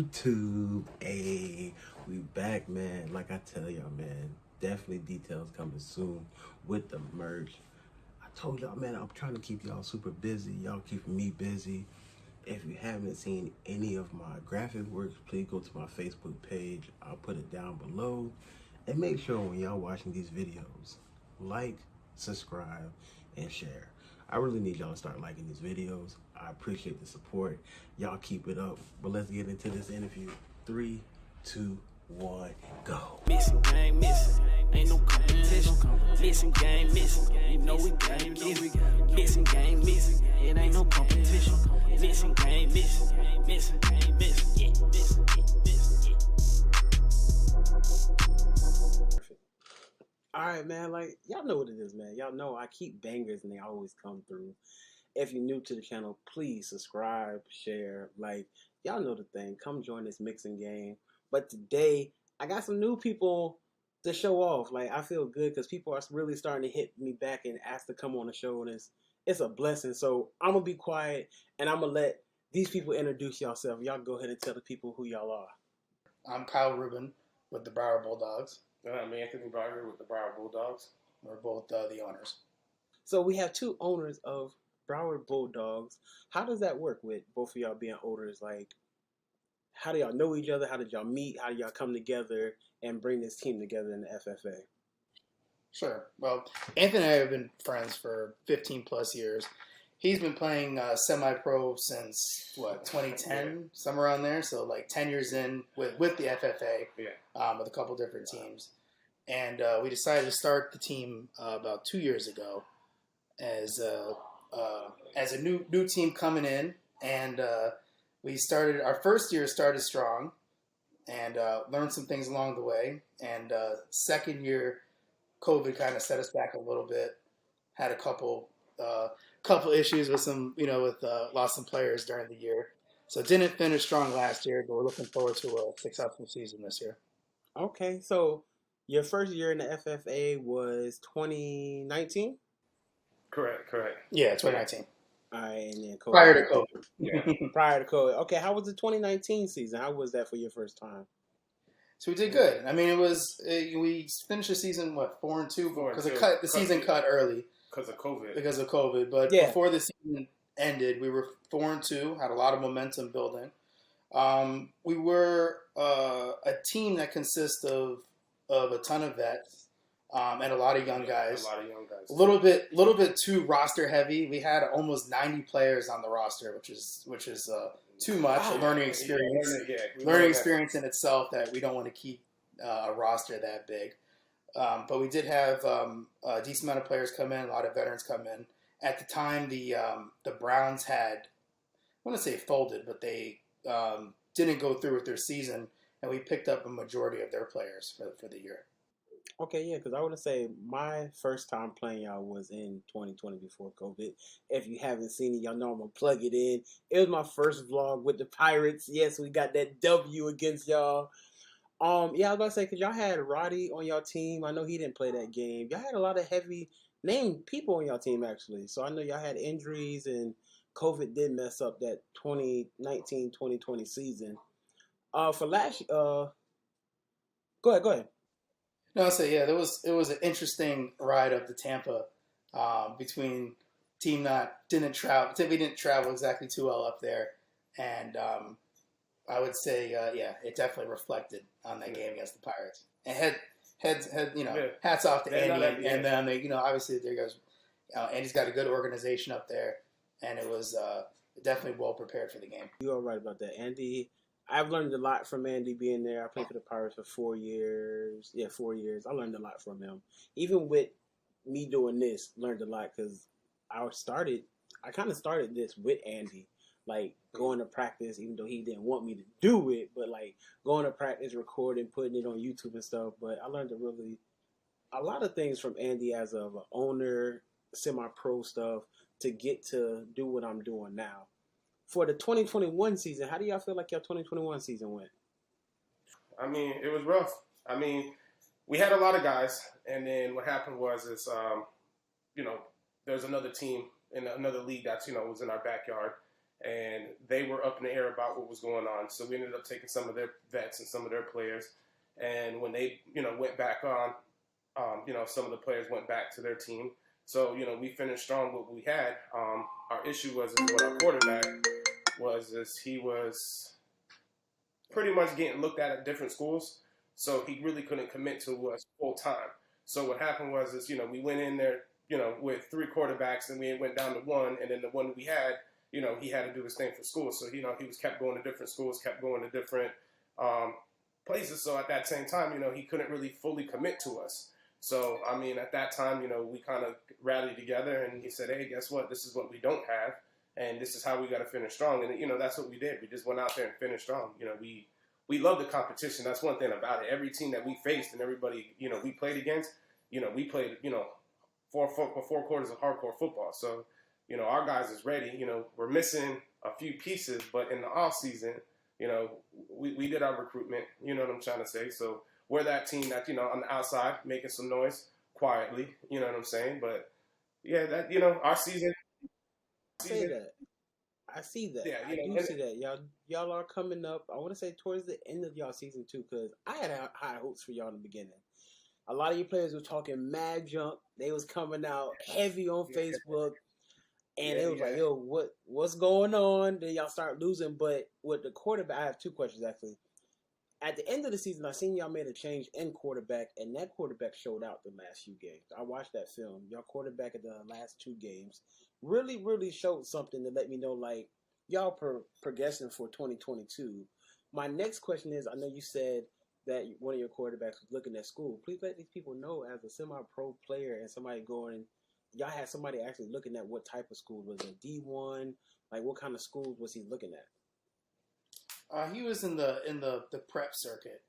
YouTube? Hey, we back, man. Like I tell y'all, man, definitely details coming soon with the merch. I told y'all, man, I'm trying to keep y'all super busy. Y'all keeping me busy. If you haven't seen any of my graphic works, please go to my Facebook page. I'll put it down below. And make sure when y'all watching these videos, like, subscribe, and share. I really need y'all to start liking these videos. I appreciate the support. Y'all keep it up. But let's get into this interview. 3, 2, 1, go. Missing game, missing. Ain't no competition. Missing game, missing. You know we gotta get it. Missing game, missing. It ain't no competition. Missing game, missing. Missing game, missing. Yeah, missing, missing. All right, man. Like, y'all know what it is, man. Y'all know I keep bangers and they always come through. If you're new to the channel, please subscribe, share, like. Y'all know the thing. Come join this mixing game. But today, I got some new people to show off. Like, I feel good because people are really starting to hit me back and ask to come on the show. And it's a blessing. So I'm going to be quiet and I'm going to let these people introduce yourself. Y'all go ahead and tell the people who y'all are. I'm Kyle Rubin with the Broward Bulldogs. I'm Anthony Broward with the Broward Bulldogs. We're both the owners. So we have two owners of Broward Bulldogs. How does that work with both of y'all being owners? Like, how do y'all know each other? How did y'all meet? How do y'all come together and bring this team together in the FFA? Sure. Well, Anthony and I have been friends for 15 plus years. He's been playing semi-pro since, 2010, somewhere around there. So, like 10 years in with the FFA, with a couple different teams. And we decided to start the team about 2 years ago as a new team coming in. And we started, our first year started strong and learned some things along the way. And second year, COVID kind of set us back a little bit. Had a couple issues with lost some players during the year. So didn't finish strong last year, but we're looking forward to a successful season this year. Okay, so your first year in the FFA was 2019? Correct. Yeah, 2019. All right, and then COVID. Prior to COVID. Yeah. Prior to COVID. Okay, how was the 2019 season? How was that for your first time? So we did good. I mean, we finished the season 4-2 because the season cut early Because of COVID. But Yeah. before the season ended, we were 4-2. Had a lot of momentum building. We were a team that consists of a ton of vets and a lot of young guys. A little bit too roster heavy. We had almost 90 players on the roster, which is too much. A learning experience. Learning experience in itself that we don't want to keep a roster that big. But we did have a decent amount of players come in, a lot of veterans come in. At the time, the Browns had, I want to say folded, but they didn't go through with their season, and we picked up a majority of their players for the year. Okay, yeah, because I want to say my first time playing y'all was in 2020 before COVID. If you haven't seen it, y'all know I'm going to plug it in. It was my first vlog with the Pirates. Yes, we got that W against y'all. Yeah, I was about to say, because y'all had Roddy on your team. I know he didn't play that game. Y'all had a lot of heavy named people on your team, actually. So I know y'all had injuries, and COVID did mess up that 2019-2020 season. For last go ahead. No, so yeah, it was an interesting ride up to Tampa between team didn't travel exactly too well up there, and I would say it definitely reflected on that game against the Pirates. And hats off to Andy and them. Obviously there goes Andy's got a good organization up there, and it was definitely well prepared for the game. You are right about that, Andy. I've learned a lot from Andy being there. I played for the Pirates for 4 years. Yeah, 4 years. I learned a lot from him. Even with me doing this, learned a lot because I kind of started this with Andy. Like, going to practice, even though he didn't want me to do it, but, like, going to practice, recording, putting it on YouTube and stuff. But I learned a lot of things from Andy as an owner, semi-pro stuff, to get to do what I'm doing now. For the 2021 season, how do y'all feel like your 2021 season went? I mean, it was rough. I mean, we had a lot of guys, and then what happened was there's another team in another league that's, was in our backyard, and they were up in the air about what was going on. So we ended up taking some of their vets and some of their players. And when they, went back on, some of the players went back to their team. So, we finished strong with what we had. Our issue was what our quarterback was he was pretty much getting looked at different schools. So he really couldn't commit to us full time. So what happened was we went in there, with 3 quarterbacks, and we went down to 1. And then the one we had, he had to do his thing for school. So, he was kept going to different schools, kept going to different places. So at that same time, he couldn't really fully commit to us. So, at that time, we kind of rallied together, and he said, hey, guess what? This is what we don't have, and this is how we got to finish strong. And, that's what we did. We just went out there and finished strong. We love the competition. That's one thing about it. Every team that we faced and everybody, we played against, we played, 4 quarters of hardcore football. So, our guys is ready. We're missing a few pieces, but in the off season, we did our recruitment. You know what I'm trying to say? So we're that team that, on the outside making some noise quietly. You know what I'm saying? But yeah, that our season. I see that. Yeah, I do see that. Y'all are coming up. I want to say towards the end of y'all season too, because I had high hopes for y'all in the beginning. A lot of you players were talking mad junk. They was coming out heavy on Facebook. And it was like, yo, what's going on? Then y'all start losing. But with the quarterback, I have 2 questions actually. At the end of the season, I seen y'all made a change in quarterback, and that quarterback showed out the last few games. I watched that film. Y'all quarterback at the last 2 games really, really showed something to let me know, like, y'all progressing for 2022. My next question is, I know you said that one of your quarterbacks was looking at school. Please let these people know, as a semi-pro player and somebody going, y'all had somebody actually looking at what type of school. Was it D1? Like, what kind of schools was he looking at? He was in the prep circuit.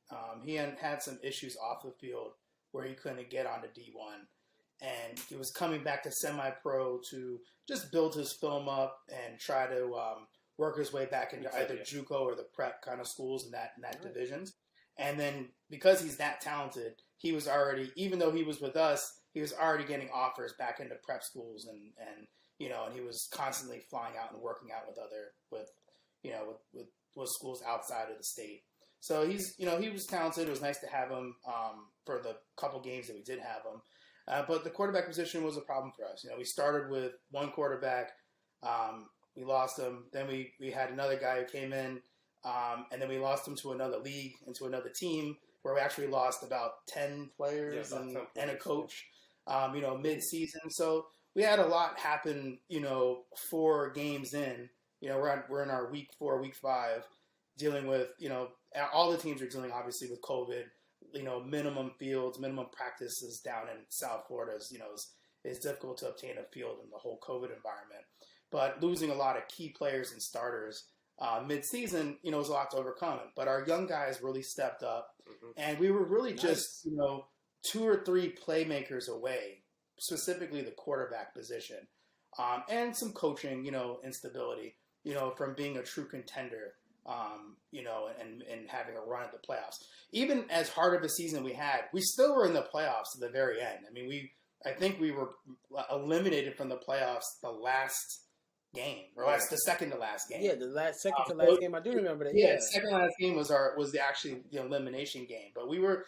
He had some issues off the field where he couldn't get onto D1, and he was coming back to semi-pro to just build his film up and try to work his way back into either JUCO or the prep kind of schools in that divisions. And then because he's that talented, he was already, even though he was with us, he was already getting offers back into prep schools, and he was constantly flying out and working out with schools outside of the state. So he was talented. It was nice to have him for the couple games that we did have him. But the quarterback position was a problem for us. We started with 1 quarterback. We lost him. Then we had another guy who came in, and then we lost him to another league and to another team where we actually lost about 10 players and a coach, mid-season. So we had a lot happen, 4 games in. We're in our week 4, week 5, dealing with, all the teams are dealing obviously with COVID. Minimum fields, minimum practices down in South Florida is difficult to obtain a field in the whole COVID environment. But losing a lot of key players and starters mid-season, was a lot to overcome. But our young guys really stepped up, and we were really just 2 or 3 playmakers away, specifically the quarterback position, and some coaching, instability, from being a true contender, and having a run at the playoffs. Even as hard of a season we had, we still were in the playoffs at the very end. I mean, I think we were eliminated from the playoffs the last game, or the second to last game. Yeah, the second to last game. I do remember that. Yeah, second to last game was the elimination game. But we were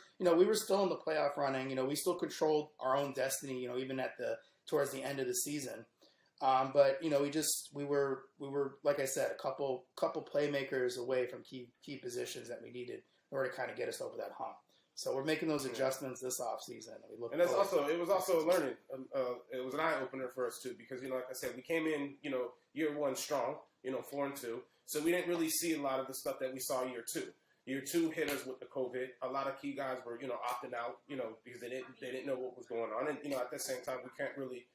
still in the playoff running. We still controlled our own destiny. Even towards the end of the season. But we were like I said, a couple playmakers away from key positions that we needed in order to kind of get us over that hump. So we're making those adjustments this offseason. And it was also a learning. It was an eye opener for us too, because like I said, we came in year 1 strong, 4-2. So we didn't really see a lot of the stuff that we saw year 2. Year 2 hit us with the COVID. A lot of key guys were opting out, because they didn't know what was going on, and at the same time we can't really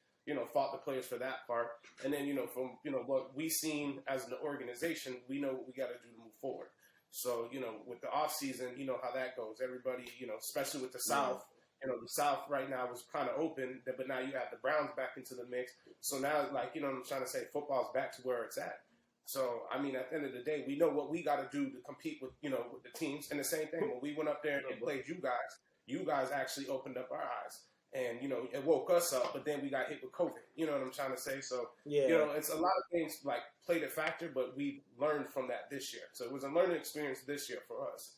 fault the players for that part. And then from what we seen as an organization, we know what we got to do to move forward. So, with the off season, how that goes. Everybody, especially with the South, the South right now was kind of open, but now you have the Browns back into the mix. So now, I'm trying to say, football's back to where it's at. So, at the end of the day, we know what we got to do to compete with, with the teams. And the same thing, when we went up there and played you guys actually opened up our eyes. and it woke us up. But then we got hit with COVID. You know what I'm trying to say? So Yeah. it's a lot of things like played a factor, but we learned from that this year. So it was a learning experience this year for us.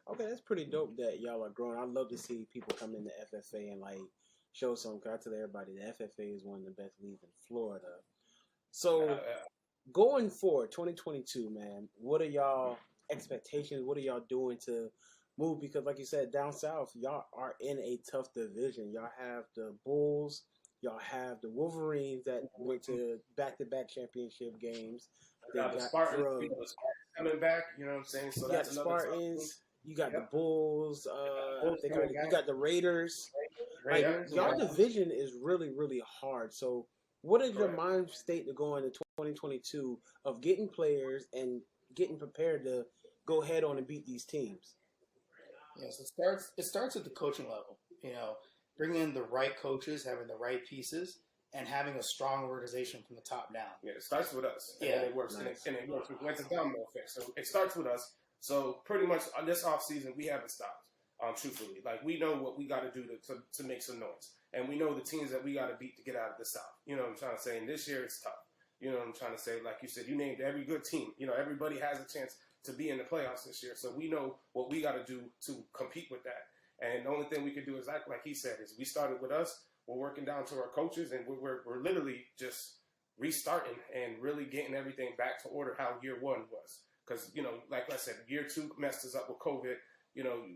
Okay, that's pretty dope that y'all are growing. I love to see people come into FFA and like show some. Cause I tell everybody the FFA is one of the best leagues in Florida. So going forward, 2022, man, what are y'all expectations? What are y'all doing to move? Because like you said, down south, y'all are in a tough division. Y'all have the Bulls, y'all have the Wolverines that went to back-to-back championship games. They The got Spartans, drugged. the Spartans coming back. You know what I'm saying? So You got that's the another Spartans. You got Yep. the Bulls. Bulls You got the Raiders. Like, Raiders, y'all yeah. division is really, really hard. So, what is your mind state to go into 2022 of getting players and getting prepared to go head on and beat these teams? Yes, it starts at the coaching level. Bringing in the right coaches, having the right pieces, and having a strong organization from the top down. Yeah, it starts with us. And Yeah, then it works. nice. And it works. It's a domino effect. So it starts with us. So pretty much on this offseason, we haven't stopped. Truthfully, like we know what we got to do to make some noise, and we know the teams that we got to beat to get out of the South. You know what I'm trying to say. And this year it's tough. You know what I'm trying to say. Like you said, you named every good team. Everybody has a chance to be in the playoffs this year. So we know what we got to do to compete with that. And the only thing we can do is like he said is we started with us. We're working down to our coaches, and we're literally just restarting and really getting everything back to order how year one was. Because like I said, year two messed us up with COVID.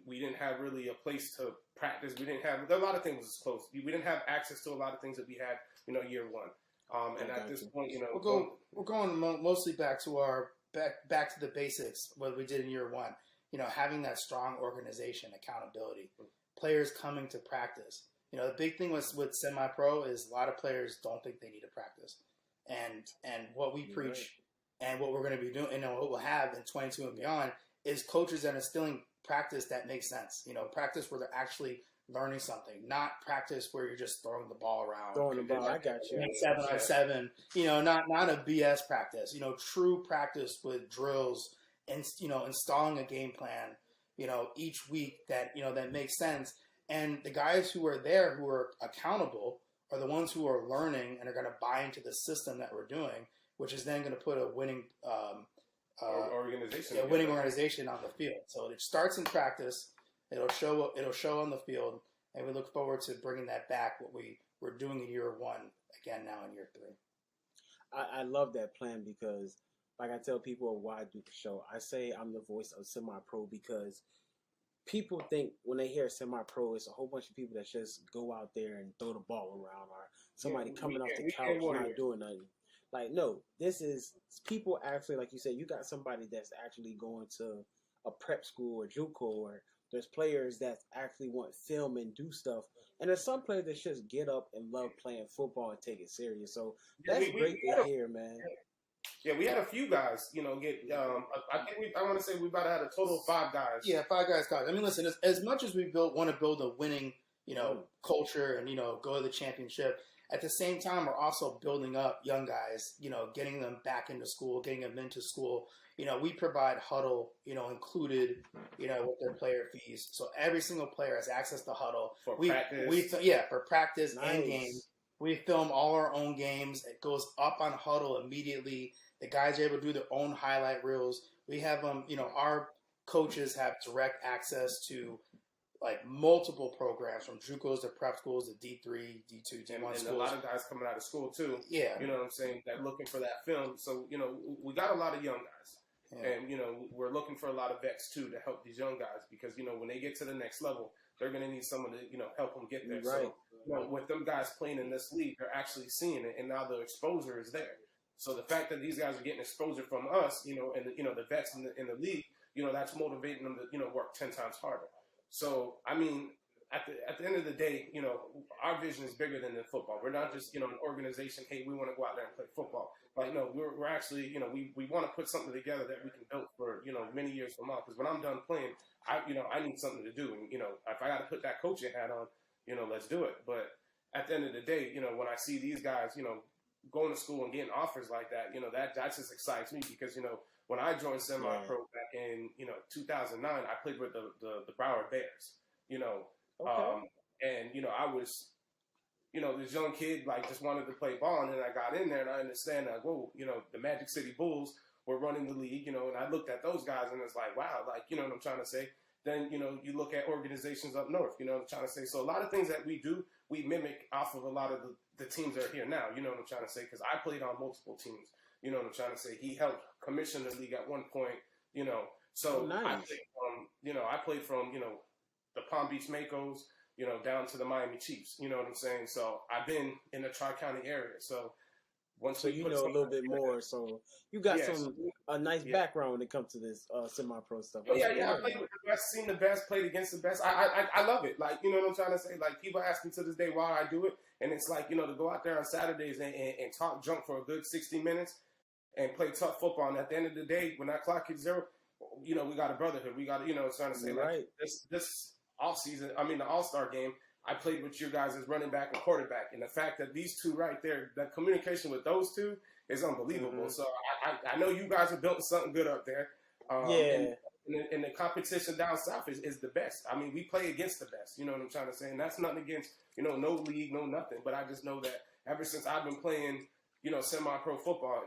We didn't have really a place to practice. We didn't have a lot of things was closed. We didn't have access to a lot of things that we had, year one. And at this point, we're going mostly back to back to the basics. What we did in year one, having that strong organization, accountability, players coming to practice. The big thing with semi-pro is a lot of players don't think they need to practice, and what we preach and what we're going to be doing, and what we'll have in 22 and beyond is coaches that are instilling practice that makes sense. Practice where they're actually learning something, not practice where you're just throwing the ball around. Throwing the ball, I got you. 7-on-7, not a BS practice. True practice with drills and installing a game plan. Each week that that makes sense. And the guys who are there who are accountable are the ones who are learning and are going to buy into the system that we're doing, which is then going to put a winning organization, winning organization on the field. So it starts in practice. It'll show on the field, and we look forward to bringing that back. What we're doing in year one again now in year three. I love that plan because, like I tell people why I do the show, I say I'm the voice of semi-pro because people think when they hear semi-pro, it's a whole bunch of people that just go out there and throw the ball around, or somebody coming off the couch not doing nothing. Like, no, this is people actually, like you said, you got somebody that's actually going to a prep school or JUCO, or there's players that actually want film and do stuff. And there's some players that just get up and love playing football and take it serious. So that's great to hear, man. Yeah, we had a few guys, get. I want to say we about to have a total of 5 guys. Yeah, 5 guys. I mean, listen, as much as we want to build a winning, culture and go to the championship, at the same time, we're also building up young guys. Getting them back into school, getting them into school. We provide huddle, included, with their player fees. So every single player has access to huddle. For practice. For practice Nice. and games. We film all our own games. It goes up on huddle immediately. The guys are able to do their own highlight reels. We have them, our coaches have direct access to like multiple programs from JUCOs to prep schools to D3, D2, D1 schools. And a lot of guys coming out of school too. Yeah. You know what I'm saying? That looking for that film. So, we got a lot of young guys. Yeah. And, we're looking for a lot of vets too to help these young guys because, when they get to the next level, they're going to need someone to, help them get there. Right. So, with them guys playing in this league, they're actually seeing it, and now the exposure is there. So the fact that these guys are getting exposure from us, and the vets in the league, that's motivating them to, work 10 times harder. So, I mean, at the end of the day, our vision is bigger than the football. We're not just, an organization, hey, we want to go out there and play football. Like, no, we're actually, we want to put something together that we can build for, many years from now. Because when I'm done playing, I need something to do. And, if I got to put that coaching hat on, let's do it. But at the end of the day, when I see these guys, going to school and getting offers like that, that just excites me because, when I joined semi-pro back in, 2009, I played with the Broward Bears, Okay. And, I was, this young kid, like, just wanted to play ball. And then I got in there and I understand that, whoa, the Magic City Bulls were running the league, and I looked at those guys and it's like, wow, like, what I'm trying to say. Then, you look at organizations up north, what I'm trying to say. So a lot of things that we do, we mimic off of a lot of the teams that are here now, what I'm trying to say. Because I played on multiple teams, what I'm trying to say. He helped commission the league at one point, So nice. I played from, the Palm Beach Makos, down to the Miami Chiefs, what I'm saying. So I've been in the Tri-County area. So once so you know a little bit more. So you got a nice background when it comes to this semi-pro stuff. Oh, yeah. I played with the best, seen the best, played against the best. I love it. Like, what I'm trying to say? Like, people ask me to this day why I do it. And it's like, to go out there on Saturdays and talk junk for a good 60 minutes and play tough football. And at the end of the day, when that clock hits zero, we got a brotherhood. We got, it's trying to say, right. Like, this off-season, the All-Star game, I played with you guys as running back and quarterback. And the fact that these two right there, the communication with those two is unbelievable. Mm-hmm. So I know you guys are building something good up there. And the competition down south is the best. I mean, we play against the best. You know what I'm trying to say? And that's nothing against, no league, no nothing. But I just know that ever since I've been playing, semi-pro football,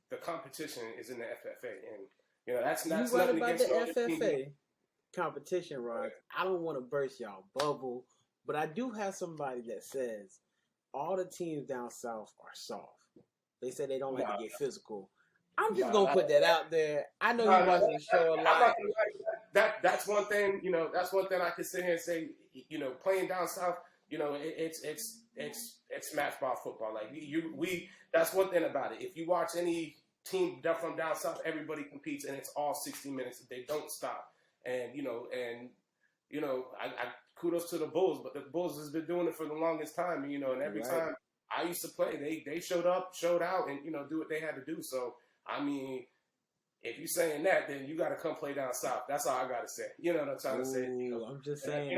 the competition is in the FFA. And, that's nothing about against the FFA competition, Rod. I don't want to burst y'all bubble, but I do have somebody that says all the teams down south are soft. They say they don't like to get physical. I'm just gonna put that out there. I know you watch the show a lot. That's one thing. That's one thing I can sit here and say. Playing down south. It's smash ball football. Like we. That's one thing about it. If you watch any team from down south, everybody competes, and it's all 60 minutes. They don't stop. And I kudos to the Bulls, but the Bulls has been doing it for the longest time. And every time I used to play, they showed up, showed out, and do what they had to do. So I mean, if you're saying that, then you got to come play down south. That's all I got to say. You know what I'm trying to say? I'm just saying.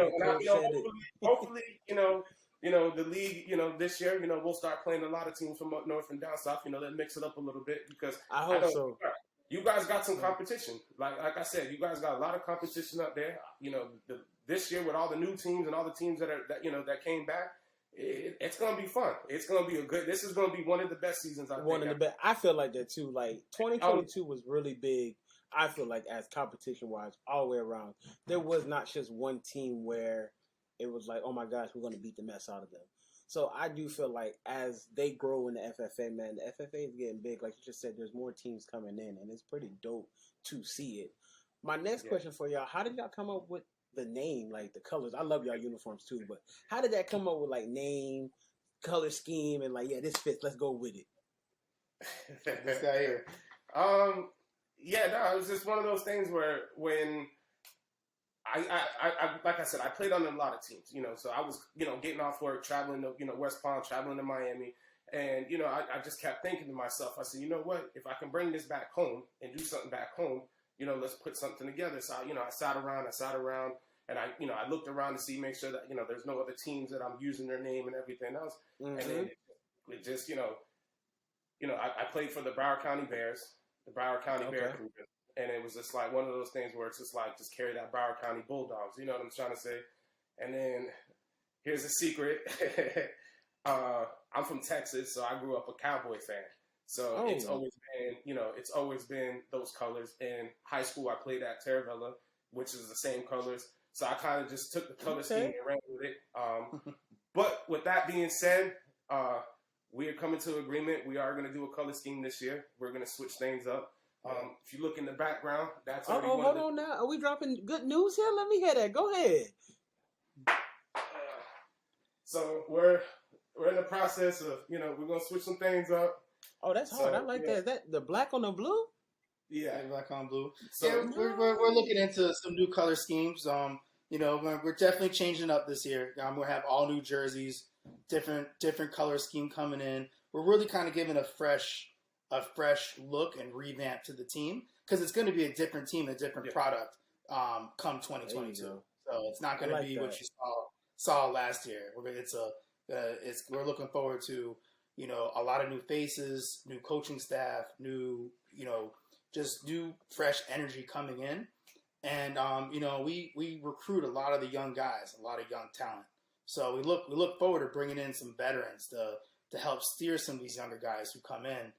Hopefully, the league, this year, we'll start playing a lot of teams from up north and down south. Let's mix it up a little bit because I hope so. You guys got some competition. Like I said, you guys got a lot of competition up there. This year with all the new teams and all the teams that came back, it's gonna be fun. It's gonna be this is gonna be one of the best seasons. I feel like that too. Like 2022 was really big. I feel like as competition wise, all the way around, there was not just one team where it was like, oh my gosh, we're gonna beat the mess out of them. So I do feel like as they grow in the FFA, man, the FFA is getting big. Like you just said, there's more teams coming in, and it's pretty dope to see it. My next question for y'all: how did y'all come up with the name, like the colors? I love y'all uniforms too, but how did that come up with like name, color scheme, and like this fits? Let's go with it. This guy here. It was just one of those things where when I like I said, I played on a lot of teams, so I was, getting off work, traveling to, West Palm, traveling to Miami. And, I just kept thinking to myself, I said, you know what, if I can bring this back home and do something back home, let's put something together. So, I sat around and I looked around to see, make sure that, there's no other teams that I'm using their name and everything else. Mm-hmm. And then it just, I played for the Broward County Bears, Bear Crew. And it was just like one of those things where it's just like, just carry that Broward County Bulldogs. You know what I'm trying to say? And then here's a secret. I'm from Texas, so I grew up a Cowboy fan. So it's always been those colors. In high school, I played at Terravella, which is the same colors. So I kind of just took the color scheme and ran with it. But with that being said, we are coming to agreement. We are going to do a color scheme this year. We're going to switch things up. If you look in the background, that's already hold on now. Are we dropping good news here? Let me hear that. Go ahead. So we're in the process of, we're going to switch some things up. Oh, that's hard. I like that. Is that the black on the blue? Yeah, black on blue. So we're looking into some new color schemes. We're definitely changing up this year. We'll have all new jerseys, different color scheme coming in. We're really kind of giving a fresh look and revamp to the team because it's going to be a different team, a different product come 2022. So it's not going to be what you saw last year. We're looking forward to a lot of new faces, new coaching staff, new just new fresh energy coming in, and we recruit a lot of the young guys, a lot of young talent. So we look forward to bringing in some veterans to help steer some of these younger guys who come in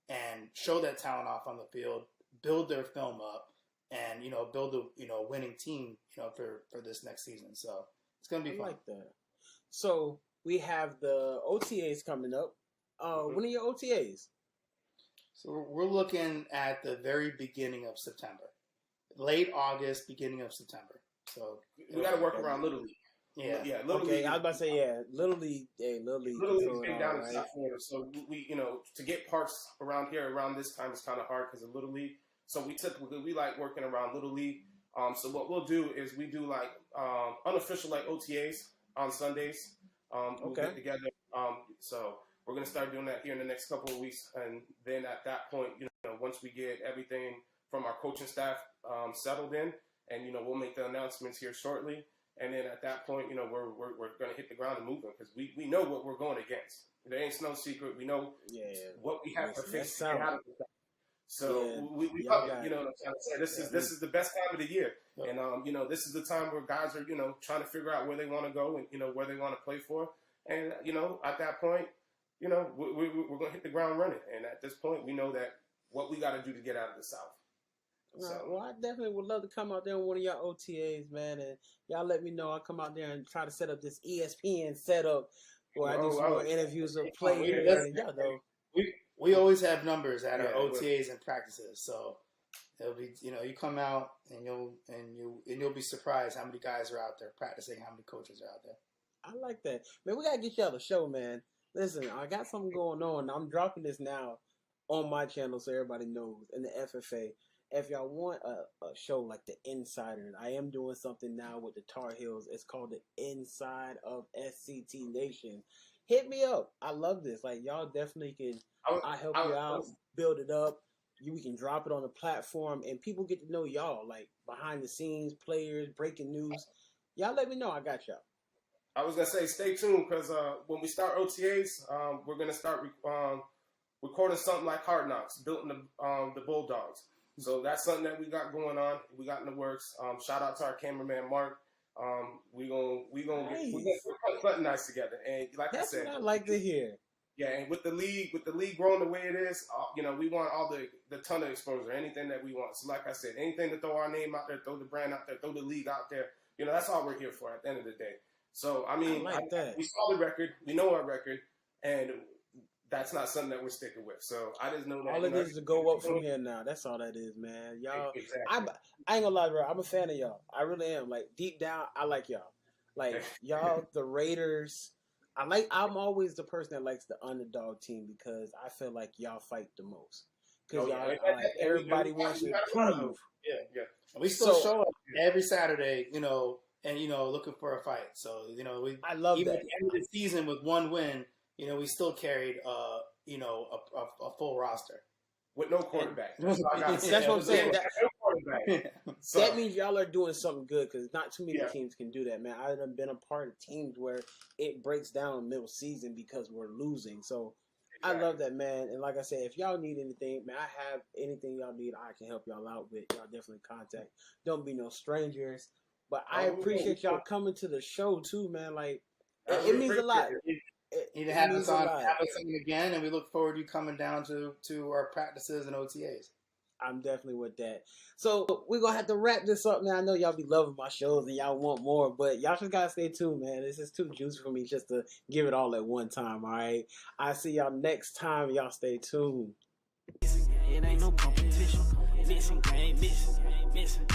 and show that talent off on the field, build their film up, and build a winning team for this next season. So it's gonna be fun. Like that. So we have the OTAs coming up. When are your OTAs? So we're looking at the very beginning of September, late August, beginning of September. So we got to work around Little League. Yeah. Little League. I was about to say Little League. Little League came down in South Florida, so we to get parts around here around this time is kind of hard because of Little League. So we like working around Little League. So what we'll do is we do like unofficial like OTAs on Sundays. We'll get together. So we're gonna start doing that here in the next couple of weeks, and then at that point, once we get everything from our coaching staff settled in, and we'll make the announcements here shortly. And then at that point, we're gonna hit the ground and move them because we know what we're going against. There ain't no secret. We know what we have to fix. So we love it. What I'm trying to say. This is the best time of the year, and this is the time where guys are trying to figure out where they want to go and where they want to play for. And at that point, we're gonna hit the ground running. And at this point, we know that what we got to do to get out of the South. So. Well, I definitely would love to come out there on one of y'all OTAs, man, and y'all let me know. I'll come out there and try to set up this ESPN setup where I do some more interviews of players. And y'all know. We always have numbers at our OTAs and practices, so it'll be you come out and you'll be surprised how many guys are out there practicing, how many coaches are out there. I like that, man. We gotta get y'all the show, man. Listen, I got something going on. I'm dropping this now on my channel so everybody knows in the FFA. If y'all want a show like The Insider, I am doing something now with the Tar Heels. It's called The Inside of SCT Nation. Hit me up. I love this. Like, y'all definitely can. I help you out, build it up. We can drop it on the platform, and people get to know y'all, like behind the scenes, players, breaking news. Y'all let me know. I got y'all. I was gonna say, stay tuned because when we start OTAs, we're gonna start recording something like Hard Knocks, built in the Bulldogs. So that's something that we got going on. We got in the works. Shout out to our cameraman Mark. We gonna put something nice together. And like that's I said, what I like to hear. Yeah, and with the league growing the way it is, we want all the ton of exposure, anything that we want. So like I said, anything to throw our name out there, throw the brand out there, throw the league out there. That's all we're here for at the end of the day. So I mean, we saw the record, we know our record, and that's not something that we're sticking with. So I just know that all it is to go up from here now. That's all that is, man. Y'all, exactly. I ain't gonna lie, bro. I'm a fan of y'all. I really am. Like deep down, I like y'all. Like y'all, the Raiders. I'm always the person that likes the underdog team because I feel like y'all fight the most. Because everybody wants to prove. Yeah. We still show up every Saturday, and looking for a fight. So I love even that. at the end of the season with one win. We still carried, a full roster with no quarterback. That's what I'm saying. That means y'all are doing something good because not too many teams can do that, man. I've been a part of teams where it breaks down middle season because we're losing. So I love that, man. And like I said, if y'all need anything, man, I have anything y'all need, I can help y'all out with. Y'all definitely contact. Don't be no strangers. But I appreciate y'all coming to the show too, man. Like it means a lot. Need to have us on again, and we look forward to you coming down to our practices and OTAs. I'm definitely with that. So we're gonna have to wrap this up, man. I know y'all be loving my shows and y'all want more, but y'all just gotta stay tuned, man. This is too juicy for me just to give it all at one time. All right. I see y'all next time. Y'all stay tuned. It ain't no competition. Missing game, missing.